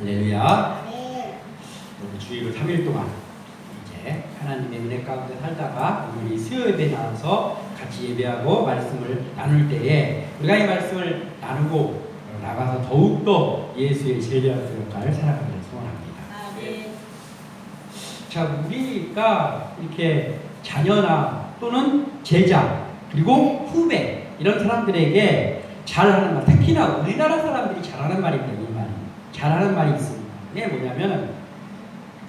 할렐루야. 우리 주일을 3일 동안 이제 하나님의 은혜 가운데 살다가 오늘 이 수요 예배 나와서 같이 예배하고 말씀을 나눌 때에 우리가 이 말씀을 나누고 나가서 더욱더 예수의 제자로 갈 살아가기를 소원합니다. 자, 우리가 이렇게 자녀나 또는 제자 그리고 후배 이런 사람들에게 잘하는 말, 특히나 우리나라 사람들이 잘하는 말인데 이 말이 잘하는 말이 있습니다. 이게 뭐냐면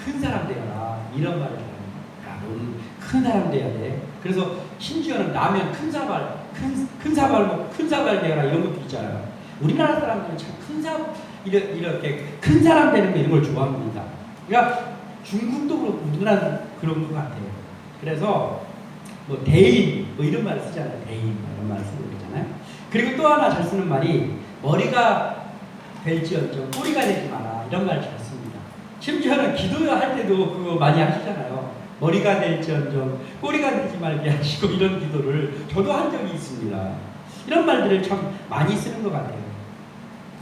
큰 사람 되어라 이런 말을 잘합니다. 야, 너는 큰 사람 돼야 돼. 그래서 심지어는 라면 큰 사발 되어라 이런 것도 있잖아요. 우리나라 사람들은 참 이렇게 큰 사람 되는 거 이런 걸 좋아합니다. 그러니까 중국도 그렇고 우리나라도 그런 것 같아요. 그래서 뭐 대인 뭐 이런 말을 쓰잖아요. 대인 이런 말을 쓰고 그러잖아요. 그리고 또 하나 잘 쓰는 말이 머리가 될지언정 꼬리가 되지 마라 이런 말을 잘 씁니다. 심지어는 기도할 때도 그거 많이 하시잖아요. 머리가 될지언정 꼬리가 되지 말게 하시고 이런 기도를 저도 한 적이 있습니다. 이런 말들을 참 많이 쓰는 것 같아요.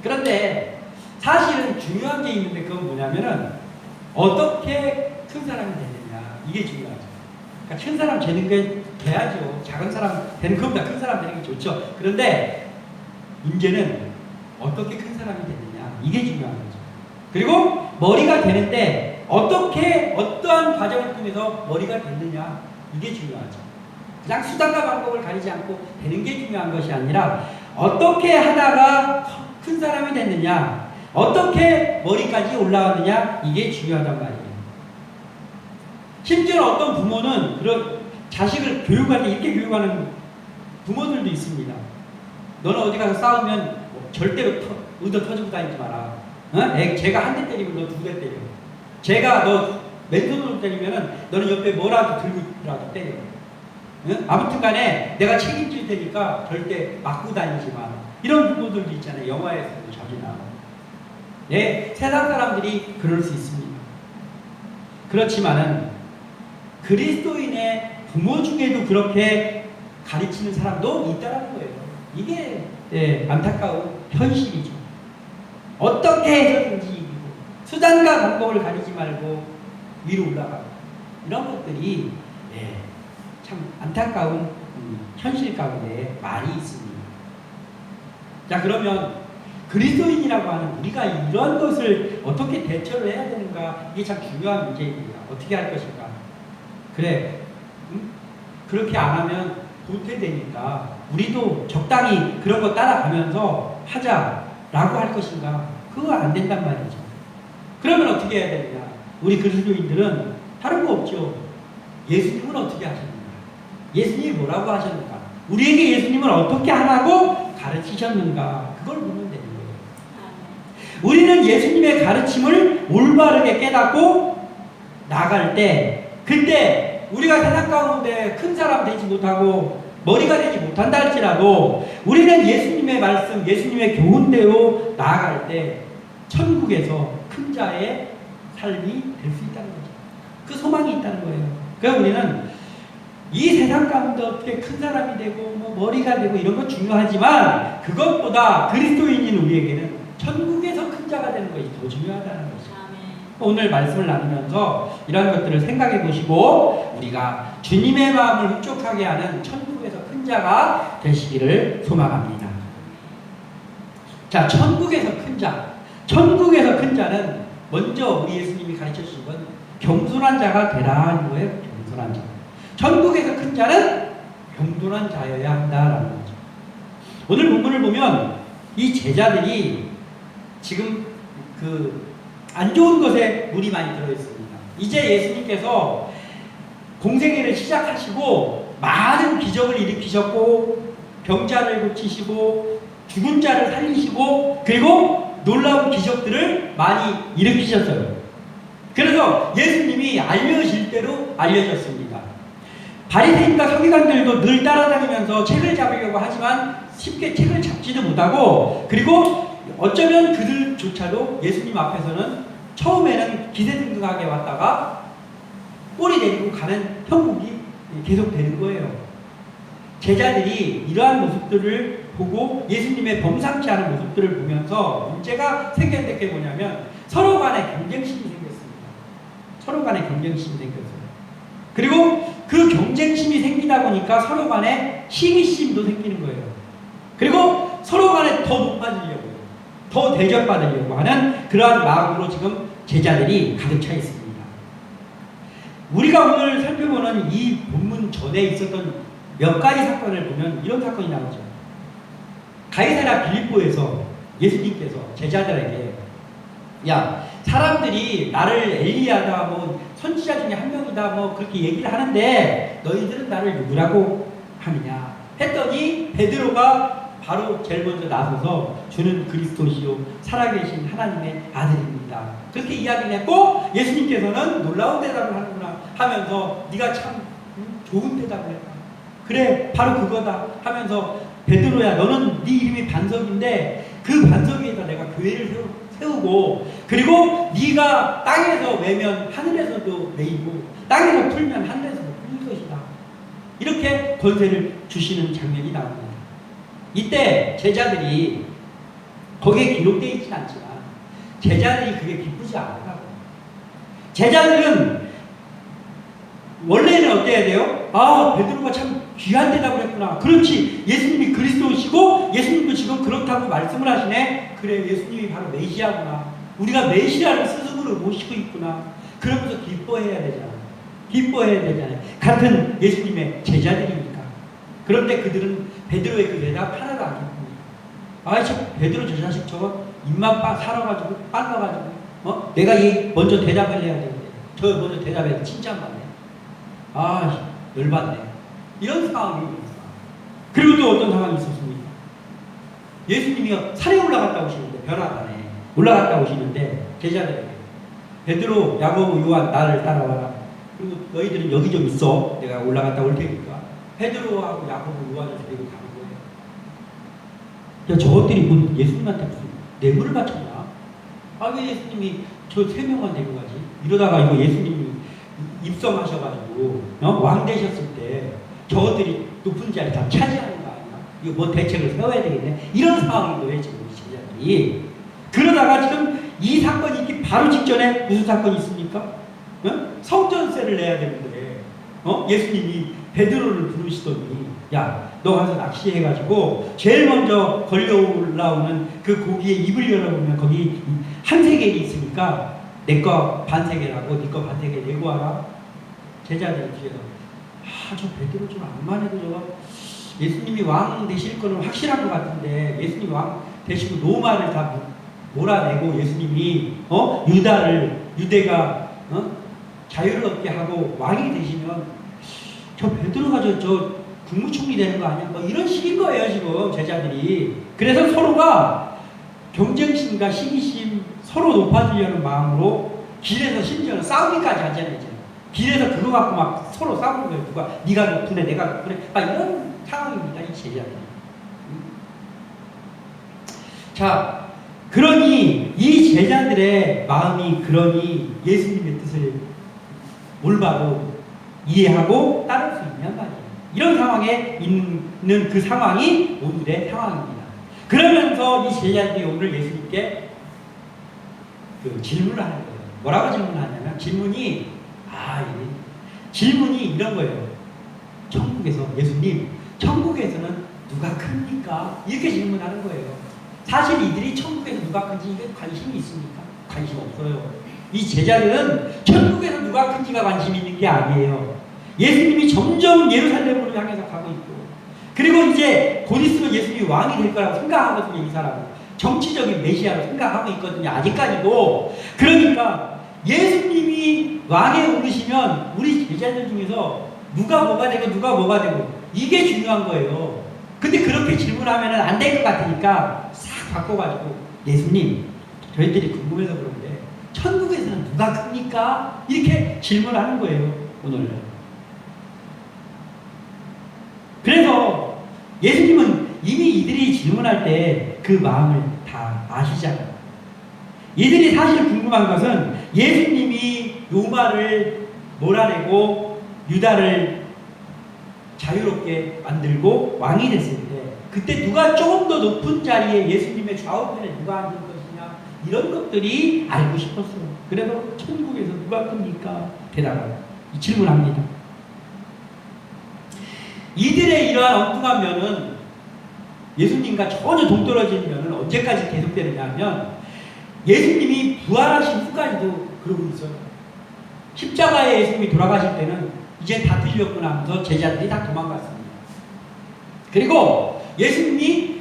그런데 사실은 중요한 게 있는데 그건 뭐냐면은 어떻게 큰 사람이 되느냐 이게 중요하죠. 그러니까 큰 사람 되는 게 돼야죠. 작은 사람 되는 것보다 큰 사람 되는 게 좋죠. 그런데 문제는 어떻게 큰 사람이 되느냐 이게 중요한 거죠. 그리고 머리가 되는데 어떠한 과정을 통해서 머리가 됐느냐 이게 중요하죠. 그냥 수단과 방법을 가리지 않고 되는 게 중요한 것이 아니라 어떻게 하다가 큰 사람이 됐느냐 어떻게 머리까지 올라왔느냐 이게 중요하단 말이에요. 심지어 어떤 부모는 그런 자식을 교육할 때 이렇게 교육하는 부모들도 있습니다. 너는 어디 가서 싸우면 절대로 의도 터지고 다니지 마라. 제가 한 대 때리면 너 두 대 때려. 제가 너 맨손으로 때리면 너는 옆에 뭐라도 들고라도 때려. 아무튼 간에 내가 책임질 테니까 절대 맞고 다니지 마. 이런 부모들도 있잖아요. 영화에서도 자주 나와요. 네, 세상 사람들이 그럴 수 있습니다. 그렇지만은 그리스도인의 부모 중에도 그렇게 가르치는 사람도 있다는 거예요. 이게 안타까운 현실이죠. 어떻게 해서든지 이기고 수단과 방법을 가리지 말고 위로 올라가고 이런 것들이 참 안타까운 현실 가운데 많이 있습니다. 자, 그러면 그리스도인이라고 하는 우리가 이런 것을 어떻게 대처를 해야 되는가 이게 참 중요한 문제입니다. 어떻게 할 것인가. 그래 그렇게 안 하면 도태되니까 우리도 적당히 그런 거 따라가면서 하자라고 할 것인가. 그거 안 된단 말이죠. 그러면 어떻게 해야 되느냐. 우리 그리스도인들은 다른 거 없죠. 예수님은 어떻게 하셨는가. 예수님이 뭐라고 하셨는가. 우리에게 예수님은 어떻게 하라고 가르치셨는가. 그걸 보면 되는 거예요. 우리는 예수님의 가르침을 올바르게 깨닫고 나갈 때 그때 우리가 세상 가운데 큰 사람 되지 못하고 머리가 되지 못한다 할지라도 우리는 예수님의 말씀, 예수님의 교훈대로 나아갈 때 천국에서 큰 자의 삶이 될 수 있다는 거죠. 그 소망이 있다는 거예요. 그래서 우리는 이 세상 가운데 어떻게 큰 사람이 되고 뭐 머리가 되고 이런 건 중요하지만 그것보다 그리스도인인 우리에게는 천국에서 큰 자가 되는 것이 더 중요하다는 거죠. 오늘 말씀을 나누면서 이런 것들을 생각해 보시고 우리가 주님의 마음을 흡족하게 하는 천국에서 큰 자가 되시기를 소망합니다. 자, 천국에서 큰 자. 천국에서 큰 자는 먼저 우리 예수님이 가르쳐 주신 건 겸손한 자가 되라 하는 거예요. 겸손한 자. 천국에서 큰 자는 겸손한 자여야 한다라는 거죠. 오늘 본문을 보면 이 제자들이 지금 안 좋은 것에 물이 많이 들어있습니다. 이제 예수님께서 공생애를 시작하시고 많은 기적을 일으키셨고 병자를 고치시고 죽은 자를 살리시고 그리고 놀라운 기적들을 많이 일으키셨어요. 그래서 예수님이 알려질 대로 알려졌습니다. 바리새인과 서기관들도 늘 따라다니면서 책을 잡으려고 하지만 쉽게 책을 잡지도 못하고 그리고 어쩌면 그들조차도 예수님 앞에서는 처음에는 기세등등하게 왔다가 꼬리 내리고 가는 형국이 계속 되는 거예요. 제자들이 이러한 모습들을 보고 예수님의 범상치 않은 모습들을 보면서 문제가 생겼는데 그게 뭐냐면 서로 간에 경쟁심이 생겼습니다. 서로 간에 경쟁심이 생겼어요. 그리고 그 경쟁심이 생기다 보니까 서로 간에 시기심도 생기는 거예요. 그리고 서로 간에 더 높아지려고, 더 대접받으려고 하는 그러한 마음으로 지금 제자들이 가득 차 있습니다. 우리가 오늘 살펴보는 이 본문 전에 있었던 몇 가지 사건을 보면 이런 사건이 나오죠. 가이사랴 빌립보에서 예수님께서 제자들에게 야, 사람들이 나를 엘리야다, 뭐 선지자 중에 한 명이다, 뭐 그렇게 얘기를 하는데 너희들은 나를 누구라고 하느냐 했더니 베드로가 바로 제일 먼저 나서서 주는 그리스도시요 살아계신 하나님의 아들입니다. 그렇게 이야기를 했고 예수님께서는 놀라운 대답을 하는구나 하면서 네가 참 좋은 대답을 했다. 그래 바로 그거다 하면서 베드로야 너는 네 이름이 반석인데 그 반석 위에다 내가 교회를 세우고 그리고 네가 땅에서 매면 하늘에서도 매이고 땅에서 풀면 하늘에서도 풀 것이다. 이렇게 권세를 주시는 장면이 나옵니다. 이때 제자들이 거기에 기록되어 있지는 않지만 제자들이 그게 기쁘지 않더라고요. 제자들은 원래는 어때야 돼요? 아, 베드로가 참 귀한 대답을 했구나. 그렇지. 예수님이 그리스도시고 예수님도 지금 그렇다고 말씀을 하시네. 그래, 예수님이 바로 메시아구나. 우리가 메시아를 스스로 모시고 있구나. 그러면서 기뻐해야 되잖아. 기뻐해야 되잖아요. 같은 예수님의 제자들이니까. 그런데 그들은 베드로의 그 대답 하나도 안 기쁩니다. 아, 저 베드로 저 자식 저거 입만 살아가지고 빨라가지고 내가 먼저 대답을 해야 되는데 저 먼저 대답해서 칭찬받네. 아, 열받네. 이런 상황이 있습니다. 그리고 또 어떤 상황이 있었습니까? 예수님이 산에 올라갔다 오시는데 변화산에 올라갔다 오시는데 제자들에게 베드로, 야고보, 요한 나를 따라와라. 그리고 너희들은 여기 좀 있어. 내가 올라갔다 올 테니까. 베드로하고 야고보, 요한을 데리고 가는 거예요. 야, 저것들이 뭐 예수님한테 무슨 뇌물을 바쳤나? 아, 왜 예수님이 저 세 명만 데리고 가지? 이러다가 이거 예수님이 입성하셔가지고 왕 되셨을 때 저것들이 높은 자리 다 차지하는 거 아니야? 이거 뭐 대책을 세워야 되겠네? 이런 상황인 거예요, 지금 우리 제자들이. 그러다가 지금 이 사건이 있기 바로 직전에 무슨 사건이 있습니까? 성전세를 내야 되는데 예수님이 베드로를 부르시더니 야, 너 가서 낚시해가지고 제일 먼저 걸려 올라오는 그 고기에 입을 열어보면 거기 한 세겔이 있으니까 내 거 반세겔하고 네 거 반세겔 내고 와라. 제자들이 뒤에서 저 베드로 좀 안만 해도 저거 예수님이 왕 되실 거는 확실한 것 같은데 예수님이 왕 되시고 로마를 다 몰아내고 예수님이 유대가 자유를 얻게 하고 왕이 되시면 저 베드로가 저 국무총리 되는 거 아니야? 뭐 이런 식인 거예요 지금 제자들이. 그래서 서로가 경쟁심과 시기심 서로 높아지려는 마음으로 길에서 심지어는 싸우기까지 하잖아요. 길에서 그거 갖고 막 서로 싸우는 거예요. 누가 네가 높으네 내가 높으네 이런 상황입니다. 이 제자들이. 자, 그러니 이 제자들의 마음이 그러니 예수님의 뜻을 올바로 이해하고 따를 수 있냐 말이에요. 이런 상황에 있는 그 상황이 오늘의 상황입니다. 그러면서 이 제자들이 오늘 예수님께 그 질문을 하는 거예요. 뭐라고 질문하냐면 질문이 이런 거예요. 천국에서 예수님, 천국에서는 누가 큽니까? 이렇게 질문하는 거예요. 사실 이들이 천국에서 누가 큰지 이게 관심이 있습니까? 관심 없어요. 이 제자들은 천국에서 누가 큰지가 관심 있는 게 아니에요. 예수님이 점점 예루살렘으로 향해서 가고 있고, 그리고 이제 곧 있으면 예수님이 왕이 될 거라고 생각하거든요. 이 사람은 정치적인 메시아로 생각하고 있거든요. 아직까지도. 그러니까 예수님이 왕에 오르시면 우리 제자들 중에서 누가 뭐가 되고 이게 중요한 거예요. 근데 그렇게 질문하면 안 될 것 같으니까 싹 바꿔가지고 예수님, 저희들이 궁금해서 그런데 천국에서는 누가 큽니까? 이렇게 질문하는 거예요. 오늘. 그래서 예수님은 이미 이들이 질문할 때 그 마음을 다 아시잖아요. 이들이 사실 궁금한 것은 예수님이 로마를 몰아내고 유다를 자유롭게 만들고 왕이 됐을 때 그때 누가 조금 더 높은 자리에 예수님의 좌우편에 누가 앉을 것이냐 이런 것들이 알고 싶었어요. 그래서 천국에서 누가 큽니까? 대답을 질문합니다. 이들의 이러한 엉뚱한 면은 예수님과 전혀 동떨어진 면은 언제까지 계속되느냐 하면 예수님이 부활하신 후까지도 그러고 있어요. 십자가에 예수님이 돌아가실 때는 이제 다 틀렸구나 하면서 제자들이 다 도망갔습니다. 그리고 예수님이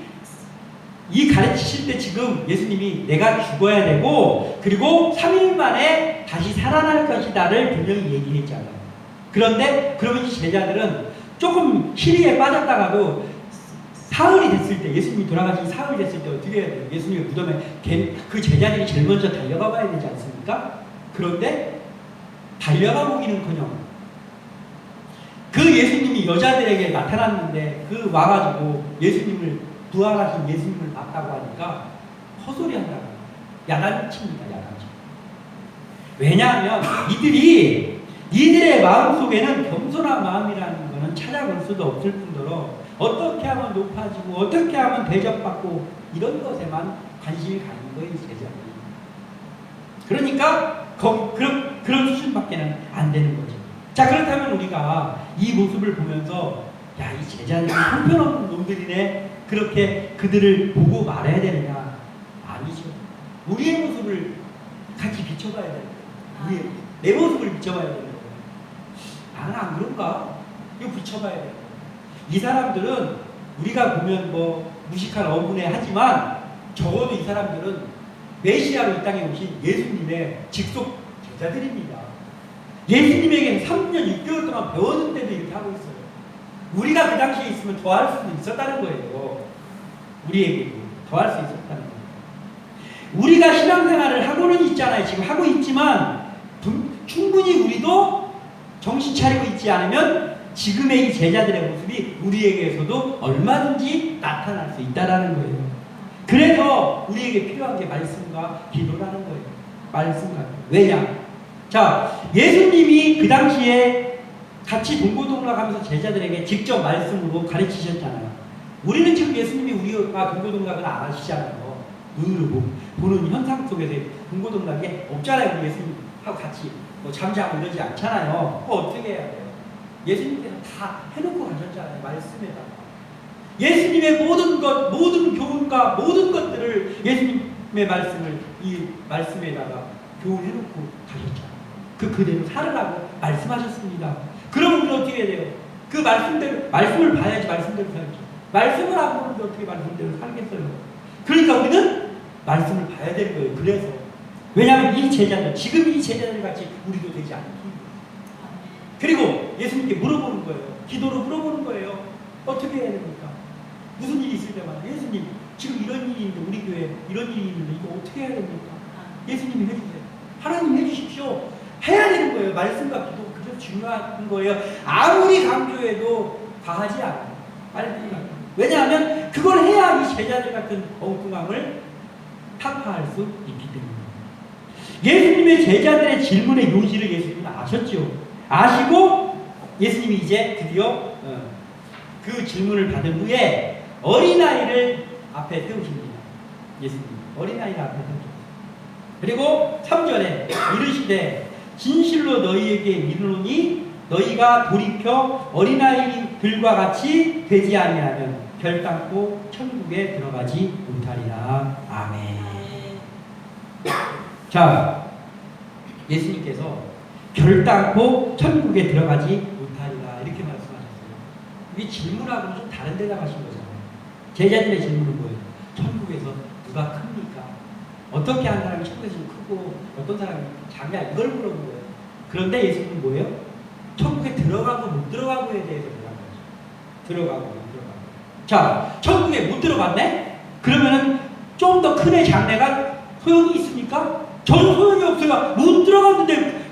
이 가르치실 때 지금 예수님이 내가 죽어야 되고 그리고 3일 만에 다시 살아날 것이다를 분명히 얘기했잖아요. 그런데 그러면 이 제자들은 조금 시리에 빠졌다가도 사흘이 됐을 때 예수님이 돌아가신 사흘이 됐을 때 어떻게 해야 돼요? 예수님의 무덤에 그 제자들이 제일 먼저 달려가 봐야 되지 않습니까? 그런데 달려가 보기는커녕 그 예수님이 여자들에게 나타났는데 그 와가지고 예수님을 부활하신 예수님을 봤다고 하니까 헛소리한다고 야단칩니다. 야단치. 왜냐하면 이들의 마음속에는 겸손한 마음이라는 것은 찾아볼 수도 없을 뿐더러 어떻게 하면 높아지고 어떻게 하면 대접받고 이런 것에만 관심이 가는 거예요. 제자들이. 그러니까 그런 수준밖에는 안 되는 거죠. 자, 그렇다면 우리가 이 모습을 보면서 야, 이 제자들이 형편없는 놈들이네 그렇게 그들을 보고 말해야 되느냐? 아니죠. 우리의 모습을 같이 비춰봐야 되는 거예요. 내 모습을 비춰봐야 되는 거예요. 나는 안 그런가? 이거 비춰봐야 돼요. 이 사람들은 우리가 보면 뭐 무식한 어문에 하지만 적어도 이 사람들은 메시아로 이 땅에 오신 예수님의 직속 제자들입니다. 예수님에게 3년 6개월 동안 배웠는데도 이렇게 하고 있어요. 우리가 그 당시에 있으면 더 할 수도 있었다는 거예요. 우리에게도 더 할 수 있었다는 거예요. 우리가 신앙생활을 하고는 있잖아요. 지금 하고 있지만 충분히 우리도 정신 차리고 있지 않으면 지금의 이 제자들의 모습이 우리에게서도 얼마든지 나타날 수 있다는 거예요. 그래서 우리에게 필요한 게 말씀과 기도라는 거예요. 말씀과 기도. 왜냐? 자, 예수님이 그 당시에 같이 동고동락하면서 제자들에게 직접 말씀으로 가르치셨잖아요. 우리는 지금 예수님이 우리가 동고동락을 안 하시잖아요. 눈으로 보는 현상 속에서 동고동락이 없잖아요. 우리 예수님하고 같이 뭐 잠자고 이러지 않잖아요. 어떻게 해야 돼요? 예수님께서 다 해놓고 가셨잖아요. 말씀에다가. 예수님의 모든 교훈과 모든 것들을 예수님의 말씀을 이 말씀에다가 교훈해놓고 가셨잖아요. 그대로 살으라고 말씀하셨습니다. 그럼 우리는 어떻게 해야 돼요? 그 말씀대로, 말씀을 봐야지 말씀대로 살죠. 말씀을 안 보는데 어떻게 말씀대로 살겠어요? 그러니까 우리는 말씀을 봐야 되는 거예요. 그래서. 왜냐하면 이 제자들, 지금 이 제자들 같이 우리도 되지 않기. 그리고 예수님께 물어보는 거예요. 기도로 물어보는 거예요. 어떻게 해야 됩니까? 무슨 일이 있을 때마다 예수님, 지금 이런 일이 있는데, 우리 교회 이런 일이 있는데 이거 어떻게 해야 됩니까? 예수님이 해주세요. 하나님 해주십시오. 해야 되는 거예요. 말씀과 기도 그저 중요한 거예요. 아무리 강조해도 과하지 않아요. 왜냐하면 그걸 해야 이 제자들 같은 엉뚱함을 타파할 수 있기 때문에. 예수님의 제자들의 질문의 요지를 예수님은 아셨죠. 아시고 예수님이 이제 드디어 그 질문을 받은 후에 어린아이를 앞에 세우십니다. 예수님 어린아이를 앞에 세우십니다. 그리고 3절에 이르시되 진실로 너희에게 이르노니 너희가 돌이켜 어린아이들과 같이 되지 아니하면 결단코 천국에 들어가지 못하리라. 아멘. 자, 예수님께서 결단코 천국에 들어가지 못하리라 이렇게 말씀하셨어요. 이 질문하고는 좀 다른 대답하신 거잖아요. 제자들의 질문은 뭐예요? 천국에서 누가 큽니까? 어떻게 한 사람이 천국에서 크고 어떤 사람이 작냐 이걸 물어본 거예요. 그런데 예수님은 뭐예요? 천국에 들어가고 못 들어가고에 대해서 대답한 거죠. 들어가고 못 들어가고. 자, 천국에 못 들어갔네? 그러면은 좀 더 큰 애 작네가 소용이 있습니까? 전혀 소용이 없어요. 못 들어갔는데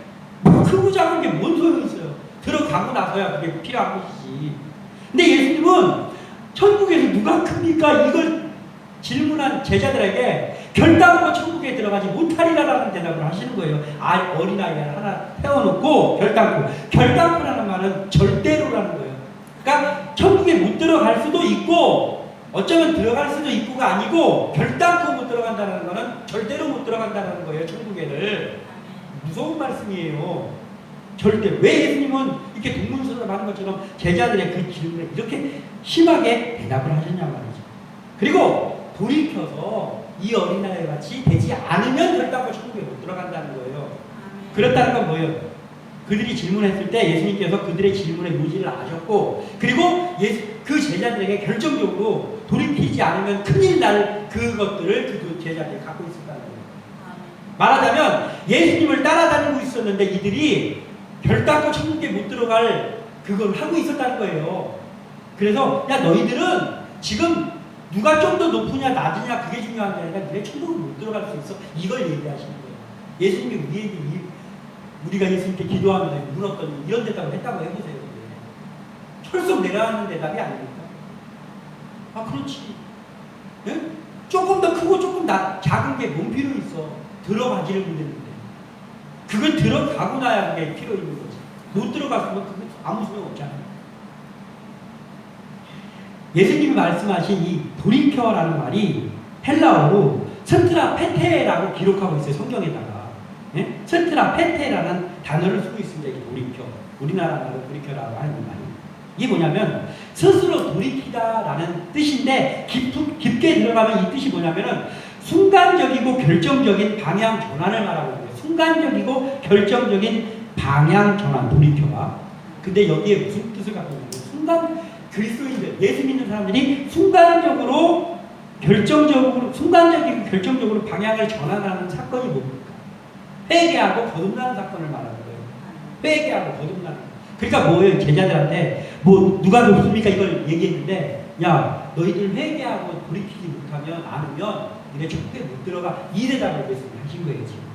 크고 작은 게 뭔 소용이 있어요? 들어가고 나서야 그게 필요한 것이지. 근데 예수님은 천국에서 누가 큽니까? 이걸 질문한 제자들에게 결단코 천국에 들어가지 못하리라라는 대답을 하시는 거예요. 어린아이를 하나 태워놓고 결단코라는 말은 절대로라는 거예요. 그러니까 천국에 못 들어갈 수도 있고 어쩌면 들어갈 수도 있고가 아니고 결단코 못 들어간다는 거는 절대로 못 들어간다는 거예요. 천국에를. 무서운 말씀이에요. 절대. 왜 예수님은 이렇게 동문서답 하는 것처럼 제자들의 그 질문에 이렇게 심하게 대답을 하셨냐 말이죠. 그리고 돌이켜서 이 어린아이 같이 되지 않으면 결단코 천국에 못 들어간다는 거예요. 그렇다는 건 뭐예요? 그들이 질문했을 때 예수님께서 그들의 질문의 요지를 아셨고, 그리고 그 제자들에게 결정적으로 돌이키지 않으면 큰일 날 그것들을 그 제자들이 갖고 있었다는 거예요. 말하자면 예수님을 따라다니고 있었는데 이들이 결단코 천국에 못 들어갈 그걸 하고 있었다는 거예요. 그래서 야 너희들은 지금 누가 좀 더 높으냐 낮으냐 그게 중요한 게 아니라 너네 천국을 못 들어갈 수 있어. 이걸 얘기하시는 거예요. 예수님이 우리에게 우리가 예수님께 기도하면서 물었더니 이런 대답을 했다고 해보세요. 철썩 내려앉는 대답이 아닙니까? 아 그렇지. 네? 조금 더 크고 조금 작은 게 뭔 필요 있어. 들어가지를 못했는데 그걸 들어가고 나야 그게 필요 있는 거지. 못 들어갔으면 그건 아무 소용 없잖아요. 예수님이 말씀하신 이 돌이켜라는 말이 헬라어로 스트라 페테라고 기록하고 있어요. 성경에다가. 예? 스트라 페테라는 단어를 쓰고 있습니다. 이 돌이켜. 우리나라 말로 돌이켜라고 하는 말이. 이게 뭐냐면 스스로 돌이키다라는 뜻인데 깊게 들어가면 이 뜻이 뭐냐면은 순간적이고 결정적인 방향 전환을 말하고 있어요. 순간적이고 결정적인 방향 전환, 돌이켜가. 근데 여기에 무슨 뜻을 갖고 있냐면 그리스도인들, 예수 믿는 사람들이 순간적이고 결정적으로 방향을 전환하는 사건이 뭡니까? 회개하고 거듭나는 사건을 말하는 거예요. 회개하고 거듭나는. 그러니까 뭐예요? 제자들한테 뭐 누가 높습니까? 이걸 얘기했는데 야 너희들 회개하고 돌이키지 못하면 않으면 니네 천국에 못 들어가. 이 대답을 하신 거예요. 지금.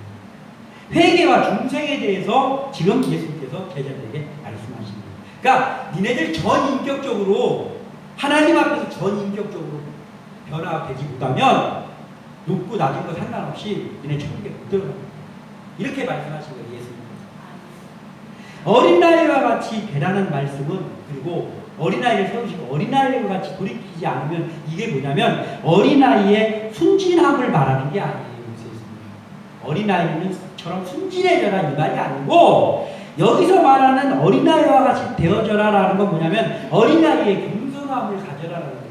회개와 중생에 대해서 지금 예수님께서 제자들에게 말씀하신 거예요. 그러니까 니네들 전인격적으로 하나님 앞에서 전인격적으로 변화되지 못하면 높고 낮은 거 상관없이 니네 천국에 못 들어갑니다. 이렇게 말씀하신 거예요. 예수님. 어린아이와 같이 되라는 말씀은, 그리고 어린아이를 세우시고 어린아이와 같이 돌이키지 않으면 이게 뭐냐면 어린아이의 순진함을 말하는 게 아니에요. 어린아이처럼 순진해져라 이 말이 아니고, 여기서 말하는 어린아이와 같이 되어져라라는 건 뭐냐면 어린아이의 겸손함을 가져라라는 거예요.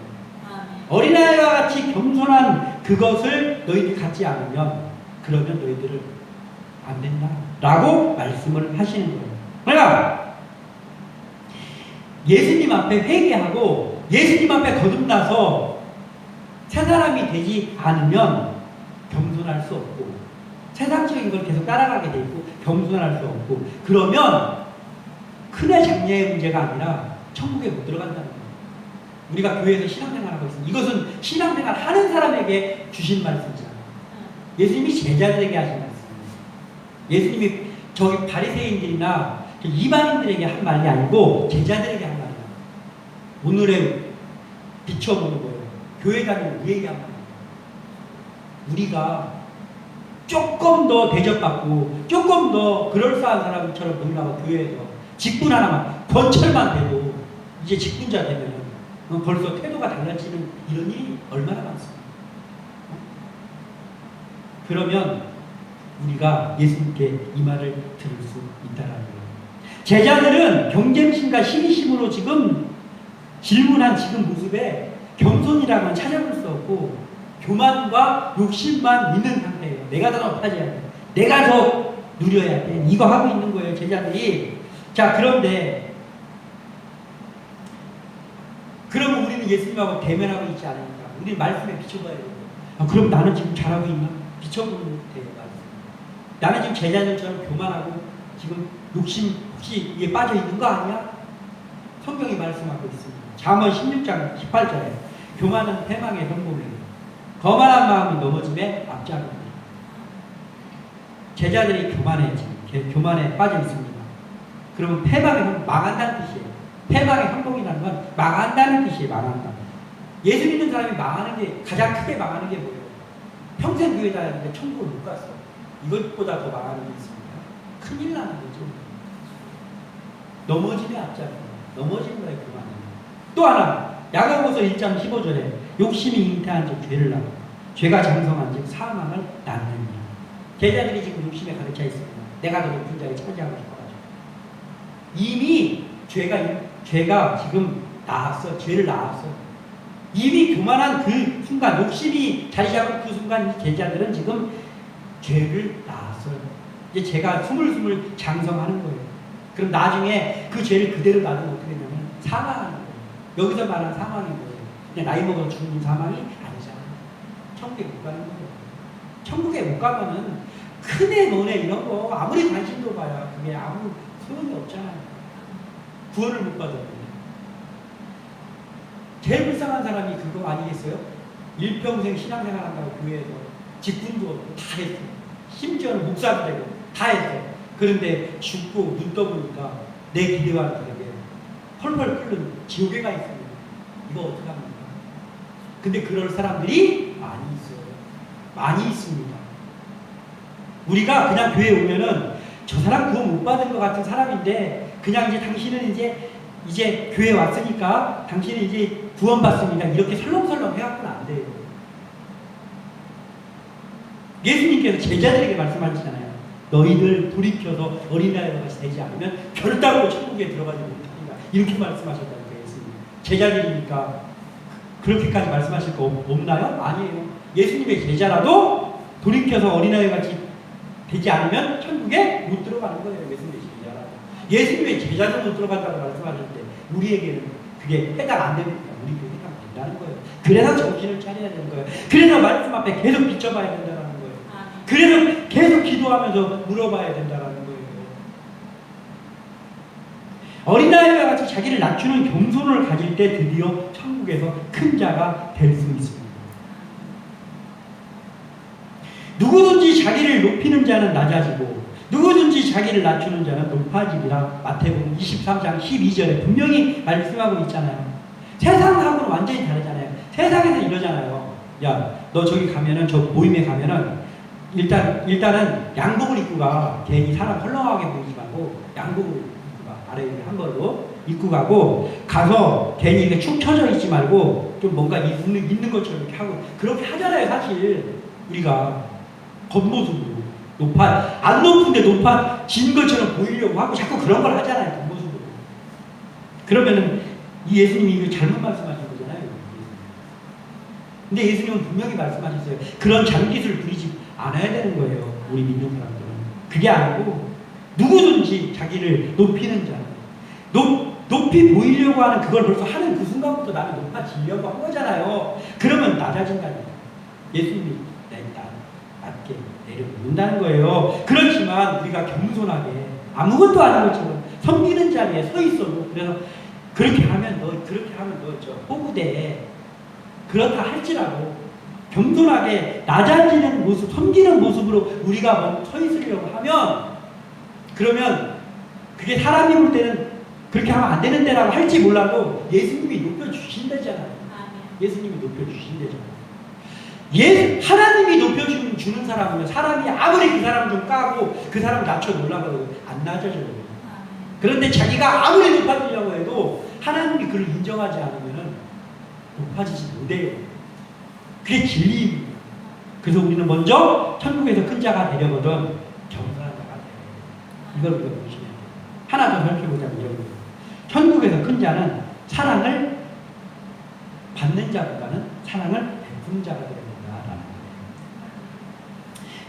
어린아이와 같이 겸손한 그것을 너희들이 갖지 않으면 그러면 너희들을 안 된다라고 말씀을 하시는 거예요. 그러니까 예수님 앞에 회개하고 예수님 앞에 거듭나서 새 사람이 되지 않으면 겸손할 수 없고, 세상적인 걸 계속 따라가게 돼 있고 겸손할 수 없고, 그러면 큰애 장녀의 문제가 아니라 천국에 못 들어간다는 거예요. 우리가 교회에서 신앙생활하고 있습니다. 이것은 신앙생활 하는 사람에게 주신 말씀이잖아요. 예수님이 제자들에게 하신 말씀이에요. 예수님이 저기 바리새인들이나 이방인들에게 한 말이 아니고 제자들에게 한 말이에요. 오늘의 비춰보는 거예요. 교회 다니는 우리에게 한 말이에요. 우리가 조금 더 대접받고 조금 더 그럴싸한 사람처럼 보이려고 교회에서 직분 하나만 권철만 돼도 이제 직분자 되면 벌써 태도가 달라지는 이런 일이 얼마나 많습니까? 그러면 우리가 예수님께 이 말을 들을 수 있다라는 거예요. 제자들은 경쟁심과 시기심으로 지금 질문한 지금 모습에 겸손이라고는 찾아볼 수 없고 교만과 욕심만 있는 상태예요. 내가 더 높아져야 돼. 내가 더 누려야 돼. 이거 하고 있는 거예요, 제자들이. 자, 그런데 그러면 우리는 예수님하고 대면하고 있지 않으니까 우리 말씀에 비춰봐야 돼요. 아, 그럼 나는 지금 잘하고 있나? 비춰보면 돼요, 말씀. 나는 지금 제자들처럼 교만하고 지금 욕심 혹시 이게 빠져 있는 거 아니야? 성경이 말씀하고 있습니다. 잠언 16장 18절에 교만은 패망의 형봉이에요. 거만한 마음이 넘어짐에 앞장입니다. 제자들이 교만에 빠져 있습니다. 그러면 패망의 망한다는 뜻이에요. 패망의 형봉이라는 건 망한다는 뜻이에요. 망한다. 예수 믿는 사람이 망하는 게, 가장 크게 망하는 게 뭐예요? 평생 교회 다녔는데 천국을 못 갔어. 이것보다 더 망하는 게 있습니다. 큰일 나는 거죠. 넘어짐에 앞장입니다. 넘어지는 거예요. 교만은. 또 하나, 야고보서 1장 15절에 욕심이 잉태한 즉 죄를 낳고 죄가 장성한 즉 사망을 낳느니라. 제자들이 지금 욕심에 가득 차 있습니다. 내가 더 높은 자리에 차지하고 싶어가지고 이미 죄가 지금 나왔어. 죄를 낳았어. 이미 교만한 그 순간 욕심이 자리 잡은 그 순간 이 제자들은 지금 죄를 낳았어요. 이제 죄가 스물스물 장성하는 거예요. 그럼 나중에 그 죄를 그대로 놔두면 어떻게 되냐면 사망하는 거예요. 여기서 말하는 사망인 거예요. 그냥 나이 먹어서 죽는 사망이 아니잖아요. 천국에 못 가는 거예요. 천국에 못 가면은 큰애 너네 이런 거 아무리 관심도 봐야 그게 아무 소용이 없잖아요. 구원을 못 받았거든요. 제일 불쌍한 사람이 그거 아니겠어요? 일평생 신앙생활 한다고 교회에서 직분도 없고 다 했어요. 심지어는 목사도 되고 다 했어요. 그런데 죽고 눈 떠보니까 내 기대와는 다르게 펄펄 끓는 지옥에 가 있습니다. 이거 어떡합니까? 근데 그럴 사람들이 많이 있어요. 많이 있습니다. 우리가 그냥 교회에 오면은 저 사람 구원 못 받은 것 같은 사람인데 그냥 이제 당신은 이제 교회에 왔으니까 당신은 이제 구원받습니다. 이렇게 설렁설렁 해갖고는 안 돼요. 예수님께서 제자들에게 말씀하시잖아요. 너희들 돌이켜서 어린아이와 같이 되지 않으면 결단으로 천국에 들어가지 못합니다. 이렇게 말씀하셨다니까요. 예수님. 제자들이니까 그렇게까지 말씀하실 거 없나요? 아니에요. 예수님의 제자라도 돌이켜서 어린아이와 같이 되지 않으면 천국에 못 들어가는 거예요. 예수님의 제자라도. 예수님의 제자도 못 들어간다고 말씀하셨는데 우리에게는 그게 해당 안 됩니까? 우리에게 해당 된다는 거예요. 그래서 정신을 차려야 되는 거예요. 그래서 말씀 앞에 계속 비춰봐야 된다는 거예요. 그래서 계속 기도하면서 물어봐야 된다는 거예요. 어린아이와 같이 자기를 낮추는 겸손을 가질 때 드디어 천국에서 큰 자가 될 수 있습니다. 누구든지 자기를 높이는 자는 낮아지고 누구든지 자기를 낮추는 자는 높아지리라. 마태복음 23장 12절에 분명히 말씀하고 있잖아요. 세상하고는 완전히 다르잖아요. 세상에서 이러잖아요. 야, 너 저기 가면은 저 모임에 가면은 일단은 양복을 입고 가. 괜히 사람 헐렁하게 보이지 말고 양복을 입고 가. 아래 한 벌로 입고 가서 괜히 이렇게 축 처져 있지 말고 좀 뭔가 있는 것처럼 이렇게 하고 그렇게 하잖아요. 사실 우리가 겉모습으로 안 높은데 높아진 것처럼 보이려고 하고 자꾸 그런 걸 하잖아요. 겉모습으로. 그러면은 이 예수님이 이거 잘못 말씀하신 거잖아요. 근데 예수님은 분명히 말씀하셨어요. 그런 잔깃을 부리지 않아야 되는 거예요. 우리 믿는 사람들은. 그게 아니고 누구든지 자기를 높이는 자, 높이 보이려고 하는 그걸 벌써 하는 그 순간부터 나는 높아지려고 한 거잖아요. 그러면 낮아진다니까. 예수님이 낮게 내려놓는다는 거예요. 그렇지만 우리가 겸손하게 아무것도 아닌 것처럼 섬기는 자리에 서 있어도 그래서 그렇게 하면 너 저 호구대 그렇다 할지라도 겸손하게 낮아지는 모습, 섬기는 모습으로 우리가 서 있으려고 하면 그러면 그게 사람이 볼 때는 그렇게 하면 안 되는 데라고 할지 몰라도 예수님이 높여주신다잖아요. 예수님이 높여주신다잖아요. 하나님이 높여주는 사람은 사람이 아무리 그 사람 좀 까고 그 사람 낮춰 놓으려고 안 낮아져요. 그런데 자기가 아무리 높아지려고 해도 하나님이 그를 인정하지 않으면 높아지지 못해요. 그게 진리입니다. 그래서 우리는 먼저 천국에서 큰 자가 되려거든 겸손한 자가 돼요. 이걸 우리가 보시면 돼요. 하나 더 살펴보자면 이런 거예요. 천국에서 큰 자는 사랑을 받는 자보다는 사랑을 베푸는 자가 되는 된다라는 거예요.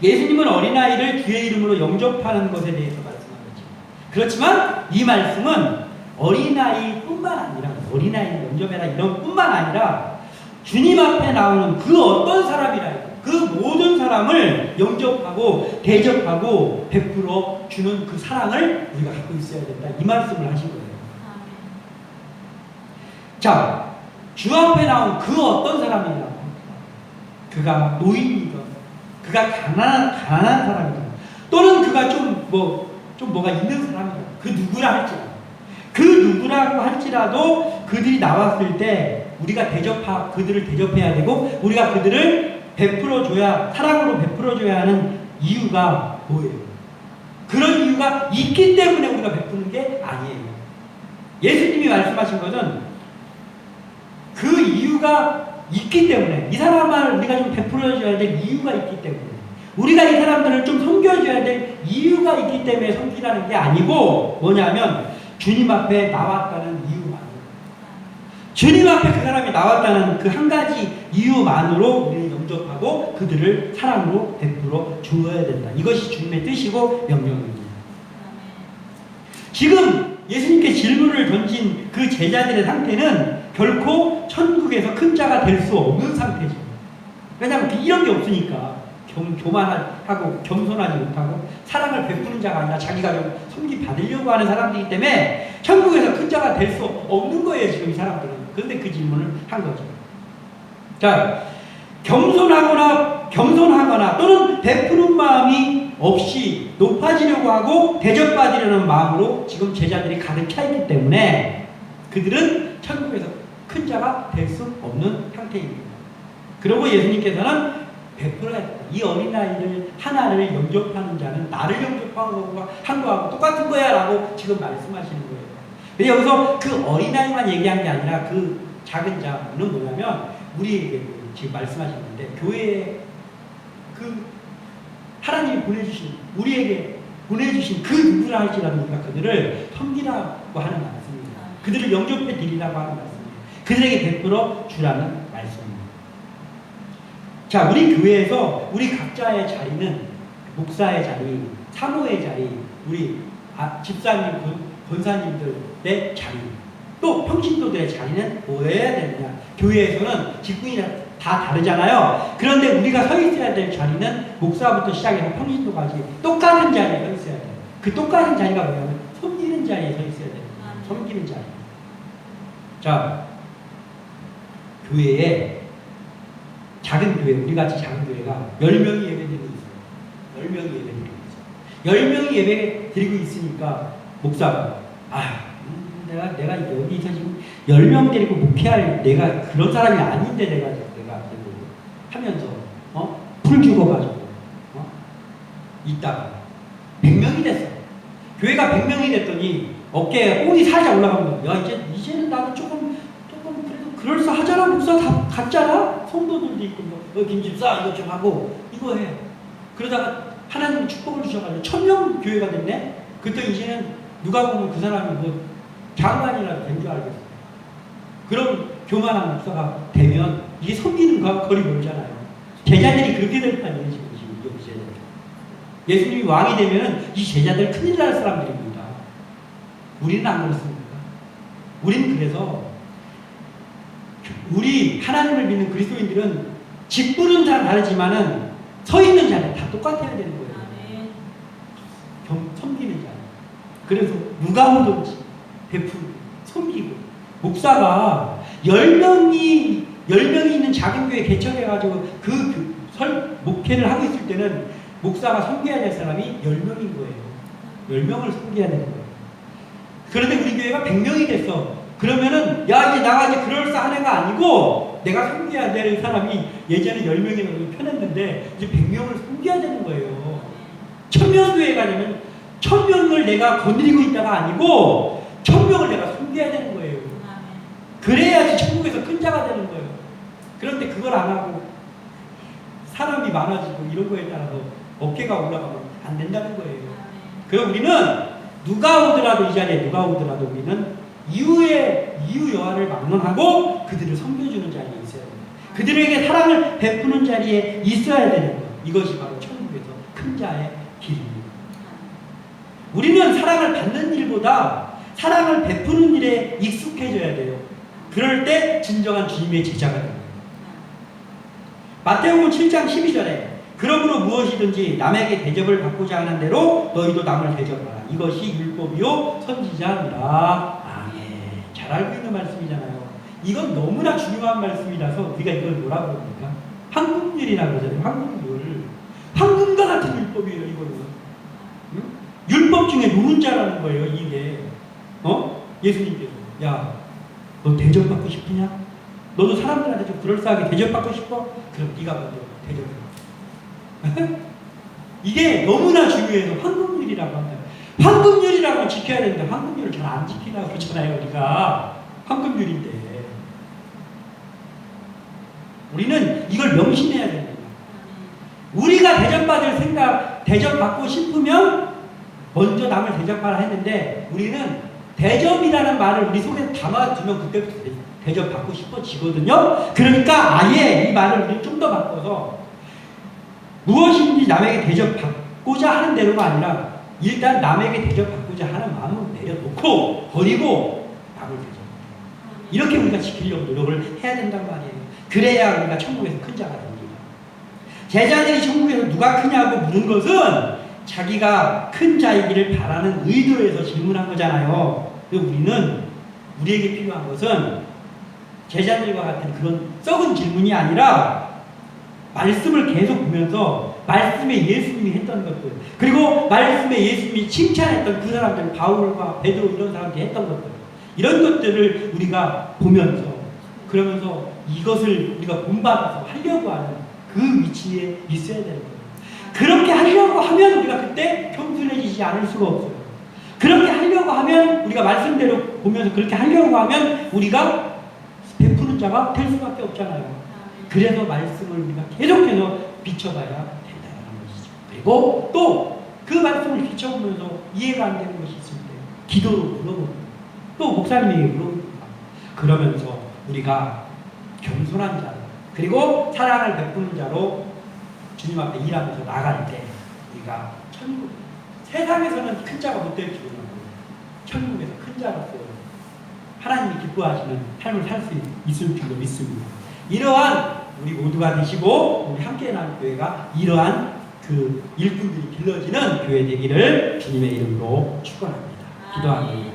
예수님은 어린아이를 주의 이름으로 영접하는 것에 대해서 말씀하셨죠. 그렇지만 이 말씀은 어린아이뿐만 아니라 어린아이는 영접해라 이런 뿐만 아니라 주님 앞에 나오는 그 어떤 사람이라 그 모든 사람을 영접하고 대접하고 베풀어 주는 그 사랑을 우리가 갖고 있어야 된다. 이 말씀을 하신 거예요. 자, 주 앞에 나온 그 어떤 사람이냐. 그가 노인이든 그가 가난한 사람이든 또는 그가 좀 뭐가 있는 사람이든 그 누구라 할지라도 그 누구라고 할지라도 그들이 나왔을 때 우리가 그들을 대접해야 되고 우리가 그들을 베풀어줘야 사랑으로 베풀어줘야 하는 이유가 뭐예요? 그런 이유가 있기 때문에 우리가 베푸는 게 아니에요. 예수님이 말씀하신 것은 그 이유가 있기 때문에 이 사람을 우리가 좀 베풀어줘야 될 이유가 있기 때문에 우리가 이 사람들을 좀 섬겨줘야 될 이유가 있기 때문에 섬기라는 게 아니고 뭐냐면 주님 앞에 나왔다는 이유만으로 주님 앞에 그 사람이 나왔다는 그 한 가지 이유만으로 우리는 영접하고 그들을 사랑으로 베풀어 주어야 된다. 이것이 주님의 뜻이고 명령입니다. 지금 예수님께 질문을 던진 그 제자들의 상태는 결코 천국에서 큰 자가 될 수 없는 상태죠. 왜냐하면 이런 게 없으니까 교만하고 겸손하지 못하고 사랑을 베푸는 자가 아니라 자기가 좀 섬기 받으려고 하는 사람들이기 때문에 천국에서 큰 자가 될 수 없는 거예요. 지금 이 사람들은. 그런데 그 질문을 한 거죠. 자, 겸손하거나 또는 베푸는 마음이 없이 높아지려고 하고 대접받으려는 마음으로 지금 제자들이 가득 차 있기 때문에 그들은 천국에서 큰 자가 될 수 없는 상태입니다. 그리고 예수님께서는 베풀어야 된다. 이 어린아이들 하나를 영접하는 자는 나를 영접한 거하고 똑같은 거야 라고 지금 말씀하시는 거예요. 근데 여기서 그 어린아이만 얘기한 게 아니라 그 작은 자는 뭐냐면 우리에게 지금 말씀하시는데 교회에 그 하나님이 보내주신 우리에게 보내주신 그 누구라 할지라도 우리가 그들을 섬기라고 하는 말씀입니다. 그들을 영접해 드리라고 하는 말씀입니다. 그들에게 베풀어 주라는 말씀입니다. 자, 우리 교회에서 우리 각자의 자리는 목사의 자리, 사모의 자리, 우리 집사님, 권사님들의 자리, 또 평신도들의 자리는 뭐여야 되느냐? 교회에서는 직분이 다 다르잖아요. 그런데 우리가 서 있어야 될 자리는 목사부터 시작해서 평신도까지 똑같은 자리에 서 있어야 돼요. 그 똑같은 자리가 뭐냐면 섬기는 자리에 서 있어야 돼요. 섬기는 자리. 자, 교회에 작은 교회, 우리같이 작은 교회가 10명이 예배드리고 있어요. 10명이 예배드리고 있어요. 10명이 예배드리고 있으니까 목사가 내가 여기서 지금 10명 데리고 목회할 내가 그런 사람이 아닌데 내가 하면서 풀 죽어가지고 있다가 100명이 됐어. 교회가 100명이 됐더니 어깨에 뽕이 살짝 올라가면 야 이제는 나도 조금 그래도 그럴싸하잖아. 목사 다 갔잖아. 성도들도 있고 김집사 이거 좀 하고 이거 해. 그러다가 하나님 축복을 주셔가지고 1000명 교회가 됐네. 그때 이제는 누가 보면 그 사람이 뭐 장관이라도 된 줄 알겠어. 그럼 교만한 목사가 되면 이게 섬기는 거하고 거리 멀잖아요. 제자들이 그렇게 될 판이에요. 지금 여기 제자들. 예수님이 왕이 되면 이 제자들 큰일 날 사람들입니다. 우리는 안 그렇습니까? 우리는 그래서 우리 하나님을 믿는 그리스도인들은 직분은 다 다르지만은 서 있는 자는 다 똑같아야 되는 거예요. 섬기는 자. 그래서 누가 오든지 베풀고 섬기고 목사가 10명이 있는 작은 교회 개척해가지고 목회를 하고 있을 때는 목사가 섬겨야 될 사람이 10명인 거예요. 10명을 섬겨야 되는 거예요. 그런데 우리 교회가 100명이 됐어. 그러면은 야 이제 나가 이제 그럴싸한 애가 아니고 내가 섬겨야 될 사람이 예전에 10명이면 편했는데 이제 100명을 섬겨야 되는 거예요. 1000명 교회가 되면 1000명을 내가 건드리고 있다가 아니고 1000명을 내가 섬겨야 되는 거예요. 그래야지 천국에서 큰 자가 되는 거예요. 그런데 그걸 안 하고 사람이 많아지고 이런 거에 따라서 어깨가 올라가면 안 된다는 거예요. 그래서 우리는 누가 오더라도 이 자리에 누가 오더라도 우리는 이유 여하를 막론하고 그들을 섬겨주는 자리에 있어야 됩니다. 그들에게 사랑을 베푸는 자리에 있어야 되는 것. 이것이 바로 천국에서 큰 자의 길입니다. 우리는 사랑을 받는 일보다 사랑을 베푸는 일에 익숙해져야 돼요. 그럴 때 진정한 주님의 제자가 됩니다. 마태복음 7장 12절에 그러므로 무엇이든지 남에게 대접을 받고자 하는 대로 너희도 남을 대접하라. 이것이 율법이요 선지자니라. 아멘. 잘 알고 있는 말씀이잖아요. 이건 너무나 중요한 말씀이라서 우리가 이걸 뭐라고 합니까? 황금률이라고 그러잖아요. 황금률. 황금과 같은 율법이에요. 이거는. 응? 율법 중에 노른자라는 거예요. 이게. 예수님께서 야, 너 대접받고 싶으냐? 너도 사람들한테 좀 그럴싸하게 대접받고 싶어? 그럼 네가 먼저 대접해. 이게 너무나 중요해서 황금률이라고 합니다. 황금률이라고 지켜야 되는데 황금률을 잘 안 지키려고 그러잖아요. 우리가 황금률인데 우리는 이걸 명심해야 됩니다. 우리가 대접받고 싶으면 먼저 남을 대접하라 했는데 우리는 대접이라는 말을 우리 속에 담아두면 그때부터 대접받고 싶어지거든요. 그러니까 아예 이 말을 우리 좀 더 바꿔서 무엇인지 남에게 대접받고자 하는 대로가 아니라 일단 남에게 대접받고자 하는 마음을 내려놓고 버리고 남을 대접해요. 이렇게 우리가 지키려고 노력을 해야 된단 말이에요. 그래야 우리가 천국에서 큰 자가 됩니다. 제자들이 천국에서 누가 크냐고 묻는 것은 자기가 큰 자이기를 바라는 의도에서 질문한 거잖아요. 우리에게 필요한 것은 제자들과 같은 그런 썩은 질문이 아니라 말씀을 계속 보면서 말씀에 예수님이 했던 것들, 그리고 말씀에 예수님이 칭찬했던 그 사람들, 바울과 베드로 이런 사람들이 했던 것들, 이런 것들을 우리가 보면서 그러면서 이것을 우리가 본받아서 하려고 하는 그 위치에 있어야 되는 거예요. 그렇게 하려고 하면 우리가 그때 겸손해지지 않을 수가 없어요. 그렇게 하려고 하면 우리가 말씀대로 보면서 그렇게 하려고 하면 우리가 베푸는 자가 될 수밖에 없잖아요. 그래서 말씀을 우리가 계속해서 비춰봐야 된다는 것이죠. 그리고 또 그 말씀을 비춰보면서 이해가 안 되는 것이 있을 때 기도로 물어보고 또 목사님에게 물어봅니다. 그러면서 우리가 겸손한 자로 그리고 사랑을 베푸는 자로 주님 앞에 일하면서 나갈 때 우리가 천국, 세상에서는 큰 자가 못 될지 몰라도 천국에서 큰 자로서 하나님이 기뻐하시는 삶을 살 수 있을 줄로 믿습니다. 이러한 우리 모두가 되시고 우리 함께 나는 교회가 이러한 그 일꾼들이 길러지는 교회 되기를 주님의 이름으로 축원합니다. 기도합니다.